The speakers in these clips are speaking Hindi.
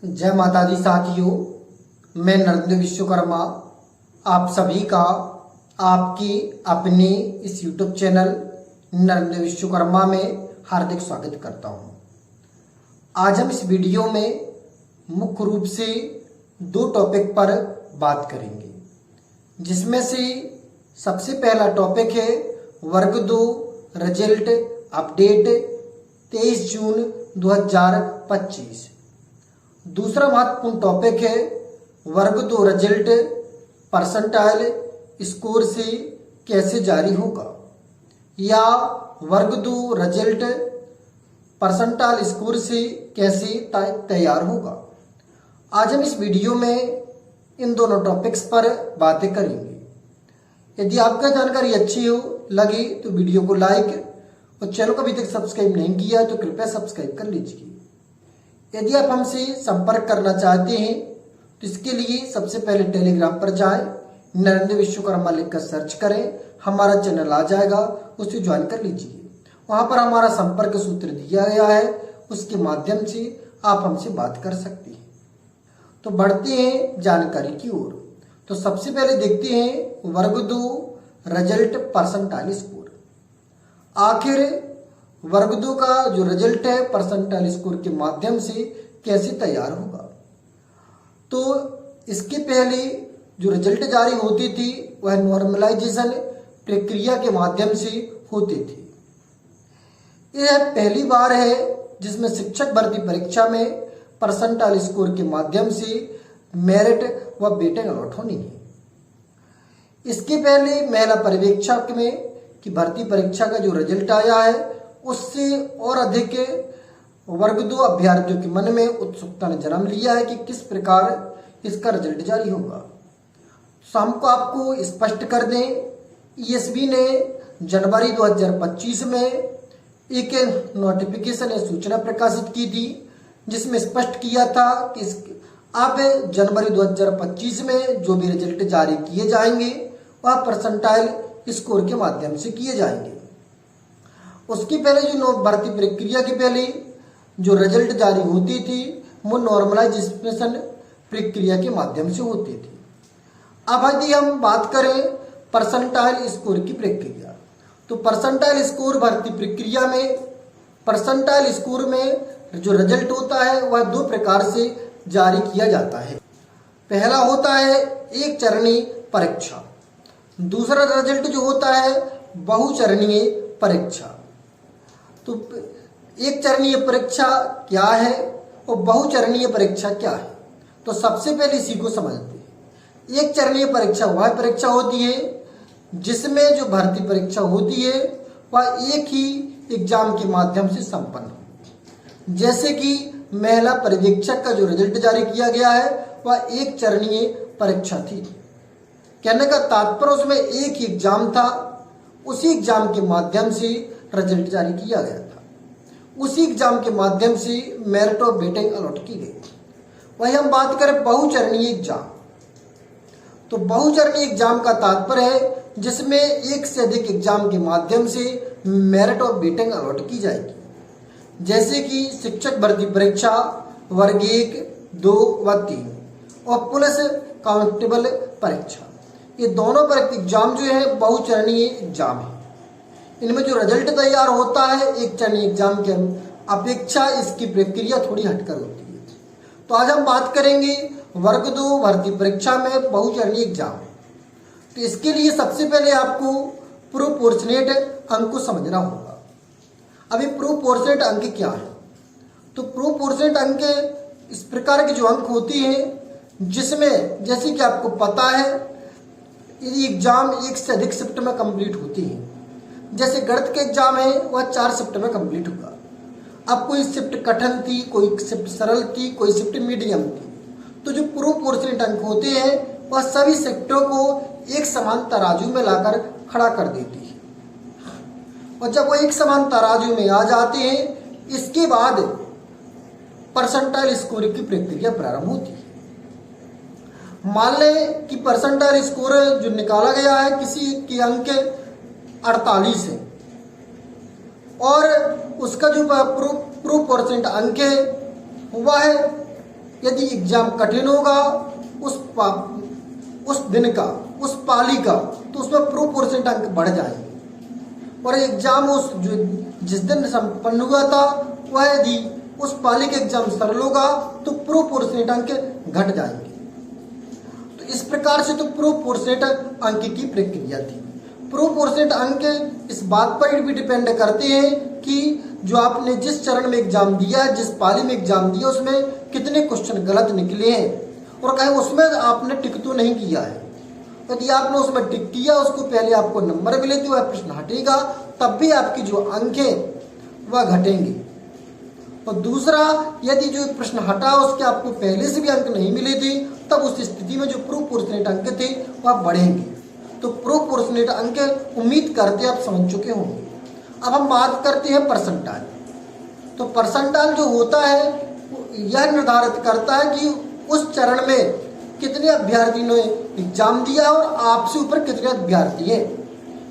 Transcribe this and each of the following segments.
जय माता दी साथियों, मैं नरेंद्र विश्वकर्मा आप सभी का आपकी अपने इस YouTube चैनल नरेंद्र विश्वकर्मा में हार्दिक स्वागत करता हूं। आज हम इस वीडियो में मुख्य रूप से दो टॉपिक पर बात करेंगे, जिसमें से सबसे पहला टॉपिक है वर्ग 2 रिजल्ट अपडेट 23 जून 2025। दूसरा महत्वपूर्ण टॉपिक है वर्ग 2 रिजल्ट परसेंटाइल स्कोर से कैसे जारी होगा, या वर्ग 2 रिजल्ट परसेंटाइल स्कोर से कैसे तैयार होगा। आज हम इस वीडियो में इन दोनों टॉपिक्स पर बातें करेंगे। यदि आपको जानकारी अच्छी लगी तो वीडियो को लाइक और चैनल को अभी तक सब्सक्राइब नहीं किया तो कृपया सब्सक्राइब कर लीजिए। यदि आप हमसे संपर्क करना चाहते हैं तो इसके लिए सबसे पहले टेलीग्राम पर जाएं, नरेंद्र विश्वकर्मा लिखकर सर्च करें, हमारा चैनल आ जाएगा, उसे ज्वाइन कर लीजिए। वहां पर हमारा संपर्क सूत्र दिया गया है, उसके माध्यम से आप हमसे बात कर सकते हैं। तो बढ़ते हैं जानकारी की ओर। तो सबसे पहले देखते हैं वर्ग 2 रिजल्ट परसेंटाइल स्कोर। आखिर वर्ग 2 का जो रिजल्ट है परसेंटाइल स्कोर के माध्यम से कैसे तैयार होगा। तो इसके पहले जो रिजल्ट जारी होती थी वह नॉर्मलाइजेशन प्रक्रिया के माध्यम से होते थे। यह पहली बार है जिसमें शिक्षक भर्ती परीक्षा में परसेंटाइल स्कोर के माध्यम से मेरिट व वेटेज अलॉट होनी है। इसके पहले महिला पर्यवेक्षक में की भर्ती परीक्षा का जो रिजल्ट आया है उससे और अधिक वर्ग 2 अभ्यर्थियों के मन में उत्सुकता ने जन्म लिया है कि किस प्रकार इसका रिजल्ट जारी होगा। तो हमको आपको स्पष्ट कर दें, ईएसबी ने जनवरी 2025 में एक नोटिफिकेशन या सूचना प्रकाशित की थी, जिसमें स्पष्ट किया था कि अब जनवरी 2025 में जो भी रिजल्ट जारी किए जाएंगे वह परसेंटाइल स्कोर के माध्यम से किए जाएंगे। उसके पहले जो भर्ती प्रक्रिया के पहले जो रिजल्ट जारी होती थी वो नॉर्मलाइजेशन प्रक्रिया के माध्यम से होती थी। अब यदि हम बात करें परसेंटाइल स्कोर की प्रक्रिया, तो परसेंटाइल स्कोर भर्ती प्रक्रिया में परसेंटाइल स्कोर में जो रिजल्ट होता है वह दो प्रकार से जारी किया जाता है। पहला होता है एक चरणीय परीक्षा, दूसरा रिजल्ट जो होता है बहुचरणीय परीक्षा। तो एक चरणीय परीक्षा क्या है और बहुचरणीय परीक्षा क्या है, तो सबसे पहले इसी को समझते हैं। एक चरणीय परीक्षा वह परीक्षा होती है जिसमें जो भर्ती परीक्षा होती है वह एक ही एग्जाम के माध्यम से संपन्न हो। जैसे कि महिला पर्यवेक्षक का जो रिजल्ट जारी किया गया है वह एक चरणीय परीक्षा थी। कहने का तात्पर्य उसमें एक ही एग्जाम था, उसी एग्जाम के माध्यम से रिजल्ट जारी किया गया था, उसी एग्जाम के माध्यम से मेरिट और वेटेज अलॉट की गई। वही हम बात करें बहुचरणीय एग्जाम, तो बहुचरणीय एग्जाम का तात्पर्य है जिसमें एक से अधिक एग्जाम के माध्यम से मेरिट और वेटेज अलॉट की जाएगी। जैसे कि शिक्षक भर्ती परीक्षा वर्ग 1, 2 व 3 और पुलिस कांस्टेबल परीक्षा, ये दोनों पर एग्जाम जो है बहुचरणीय एग्जाम है। इनमें जो रिजल्ट तैयार होता है एक चरणीय एग्जाम के अपेक्षा इसकी प्रक्रिया थोड़ी हटकर होती है। तो आज हम बात करेंगे वर्ग 2 भर्ती परीक्षा में बहुचरणीय एग्जाम। तो इसके लिए सबसे पहले आपको प्रोपोर्शनेट अंक को समझना होगा। अभी प्रोपोर्शनेट अंक क्या है, तो प्रोपोर्शनेट अंक इस प्रकार की जो अंक होती है जिसमें जैसे कि आपको पता है यदि एग्जाम एक से अधिक शिफ्ट में कंप्लीट होती है, जैसे गणित के एग्जाम है वह 4 शिफ्ट में कंप्लीट होगा। अब कोई शिफ्ट कठिन थी, कोई शिफ्ट सरल थी, कोई शिफ्ट मीडियम थी, तो जो प्रोपोर्शनेट अंक होते हैं वह सभी शिफ्टों को एक समान तराजू में लाकर खड़ा कर देती है। और जब वो एक समान तराजू में आ जाते हैं इसके बाद परसेंटाइल स्कोर की प्रक्रिया प्रारंभ होती है। मान लें कि परसेंटाइल स्कोर जो निकाला गया है किसी के अंक 48 है और उसका जो प्रोपोर्शनेट अंक है वह है यदि एग्जाम कठिन होगा उस दिन का, उस पाली का, तो उसमें प्रोपोर्शनेट अंक बढ़ जाएंगे। और एग्जाम जिस दिन संपन्न हुआ था वह यदि उस पाली के एग्जाम सरल होगा तो प्रोपोर्शनेट अंक घट जाएंगे। तो इस प्रकार से तो प्रोपोर्शनेट अंक की प्रक्रिया थी। प्रोपोर्शनेट अंक इस बात पर भी डिपेंड करते हैं कि जो आपने जिस चरण में एग्जाम दिया है, जिस पाली में एग्जाम दिया, उसमें कितने क्वेश्चन गलत निकले हैं और कहीं उसमें आपने टिक तो नहीं किया है। यदि आपने उसमें टिक किया, उसको पहले आपको नंबर मिले थे, वह प्रश्न हटेगा, तब भी आपकी जो अंक है वह घटेंगे। और दूसरा, यदि जो प्रश्न हटा उसके आपको पहले से भी अंक नहीं मिले थे, तब उस स्थिति में जो प्रोपोर्शनेट अंक थे वह बढ़ेंगे। तो प्रोपोर्शनेट अंक उम्मीद करते आप समझ चुके होंगे। अब हम बात करते हैं परसेंटाइल। तो परसेंटाइल जो होता है यह निर्धारित करता है कि उस चरण में कितने अभ्यर्थी ने एग्जाम दिया और आपसे ऊपर कितने अभ्यर्थी हैं।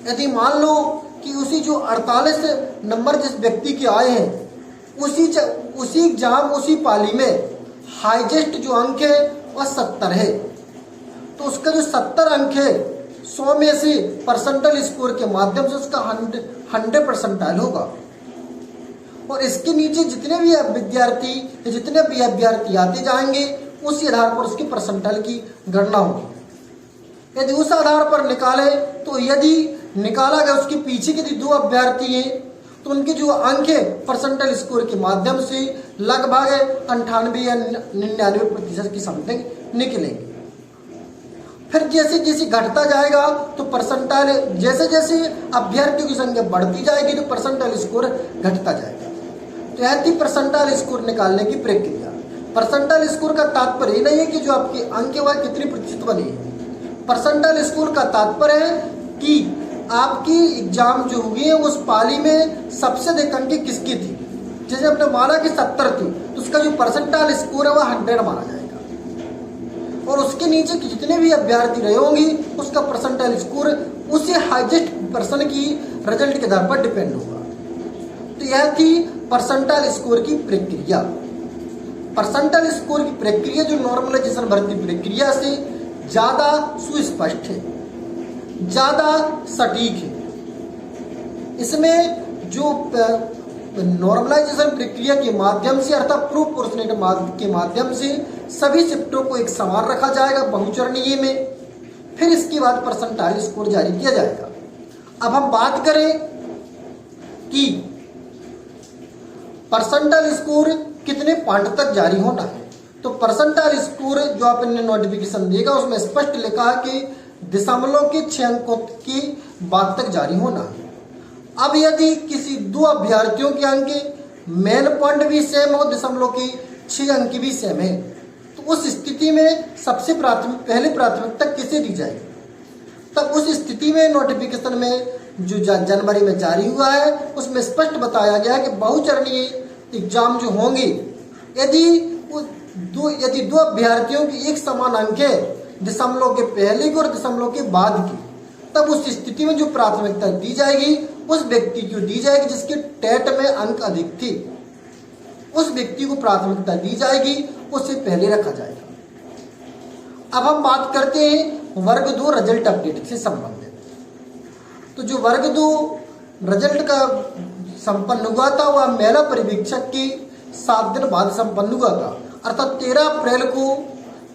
यदि मान लो कि उसी जो 48 नंबर जिस व्यक्ति के आए हैं, उसी एग्जाम उसी पाली में हाईएस्ट जो अंक है वह 70 है, तो उसका जो 70 अंक है 100 में से परसेंटाइल स्कोर के माध्यम से उसका 100 परसेंटाइल होगा। और इसके नीचे जितने भी अभ्यर्थी आते जाएंगे उसी आधार पर उसके परसेंटाइल की गणना होगी। यदि उस आधार पर निकाले तो यदि निकाला गया उसके पीछे के 2 अभ्यर्थी हैं तो उनके जो अंक है परसेंटाइल स्कोर के माध्यम से लगभग 98 या 99% की समथिंग निकलेंगे। फिर जैसे जैसे घटता जाएगा तो परसेंटाइल, जैसे जैसे अभ्यर्थियों की संख्या बढ़ती जाएगी तो परसेंटाइल स्कोर घटता जाएगा। तो यह थी परसेंटाइल स्कोर निकालने की प्रक्रिया। परसेंटाइल स्कोर का तात्पर्य ये नहीं है कि जो आपके अंक है वह कितनी प्रतिशत बने हैं। परसेंटाइल स्कोर का तात्पर्य है कि आपकी एग्जाम जो हुई है उस पाली में सबसे अधिक अंक किसकी थी। जैसे आपने माना कि 70 थी तो उसका जो परसेंटाइल स्कोर है वह 100 माना जाएगा, और उसके नीचे के जितने भी अभ्यर्थी रहे होंगे उसका परसेंटाइल स्कोर उसी हाईएस्ट पर्सन की रिजल्ट के आधार पर डिपेंड होगा। तो यह थी परसेंटाइल स्कोर की प्रक्रिया। परसेंटाइल स्कोर की प्रक्रिया जो नॉर्मलाइजेशन भर्ती प्रक्रिया से ज्यादा सुस्पष्ट है, ज्यादा सटीक है। इसमें जो नॉर्मलाइजेशन प्रक्रिया के माध्यम से अर्थात प्रोपोर्शनेट के माध्यम से सभी शिफ्टों को एक समान रखा जाएगा बहुचरणीय में, फिर इसके बाद परसेंटाइल स्कोर जारी किया जाएगा। अब हम बात करें कि परसेंटाइल स्कोर कितने पॉइंट तक जारी होना है। तो परसेंटाइल स्कोर जो आपने नोटिफिकेशन देगा उसमें स्पष्ट लिखा है कि दशमलव के 6 अंकों की बाद तक जारी होना है। अब यदि किसी 2 अभ्यर्थियों के अंक मेन पॉइंट भी सेम हो, दशमलव की 6 अंक भी सेम है, तो उस स्थिति में सबसे पहले प्राथमिकता किसे दी जाएगी। तब उस स्थिति में नोटिफिकेशन में जो जनवरी में जारी हुआ है उसमें स्पष्ट बताया गया है कि बहुचरणीय एग्जाम जो होंगे यदि 2 अभ्यर्थियों की एक समान अंक है दशमलव के पहले की और दशमलव के बाद की, तब उस स्थिति में जो प्राथमिकता दी जाएगी उस व्यक्ति को दी जाएगी जिसके टेट में अंक अधिक थे, उस व्यक्ति को प्राथमिकता दी जाएगी, उससे पहले रखा जाएगा। अब हम बात करते हैं वर्ग 2 रिजल्ट अपडेट से संबंधित। तो जो वर्ग 2 रिजल्ट का संपन्न हुआ था वह महिला परिवीक्षक के 7 दिन बाद संपन्न हुआ था, अर्थात 13 अप्रैल को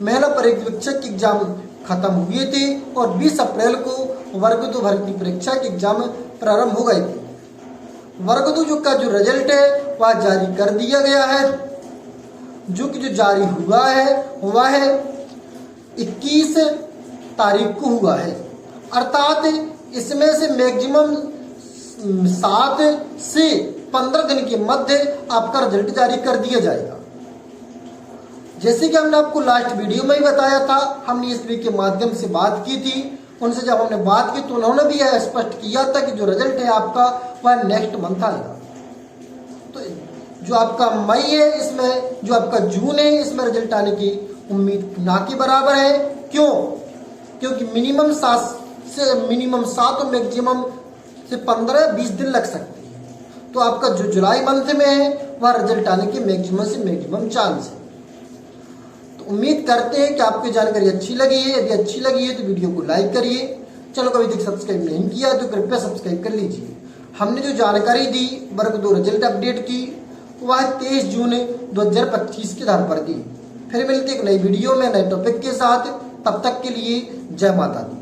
महिला परिवीक्षक के एग्जाम खत्म हुए थे और 20 अप्रैल को वर्ग 2 भर्ती परीक्षा के एग्जाम प्रारंभ हो गए थे। वर्ग 2 का जो रिजल्ट है वह जारी कर दिया गया है। जो जारी हुआ है वह 21 तारीख को हुआ है, अर्थात इसमें से मैक्सिमम 7 से 15 दिन के मध्य आपका रिजल्ट जारी कर दिया जाएगा। जैसे कि हमने आपको लास्ट वीडियो में ही बताया था, हमने इस वीडियो के माध्यम से बात की थी, उनसे जब हमने बात की तो उन्होंने भी यह स्पष्ट किया था कि जो रिजल्ट है आपका वह नेक्स्ट मंथ आएगा। तो जो आपका मई है इसमें, जो आपका जून है इसमें रिजल्ट आने की उम्मीद ना के बराबर है। क्यों? क्योंकि मिनिमम 7 और मैक्सिमम से 15-20 दिन लग सकते हैं। तो आपका जो जुलाई मंथ में है वह रिजल्ट आने के मैक्सिमम से मैक्सिमम चांस है। तो उम्मीद करते हैं कि आपको जानकारी अच्छी लगी है। यदि अच्छी लगी है तो वीडियो को लाइक करिए। चैनल को अभी तक सब्सक्राइब नहीं किया तो कृपया सब्सक्राइब कर लीजिए। हमने जो जानकारी दी वर्ग 2 रिजल्ट अपडेट की वह 23 जून 2025 के आधार पर दी। फिर मिलते एक नई वीडियो में नए टॉपिक के साथ। तब तक के लिए जय माता दी।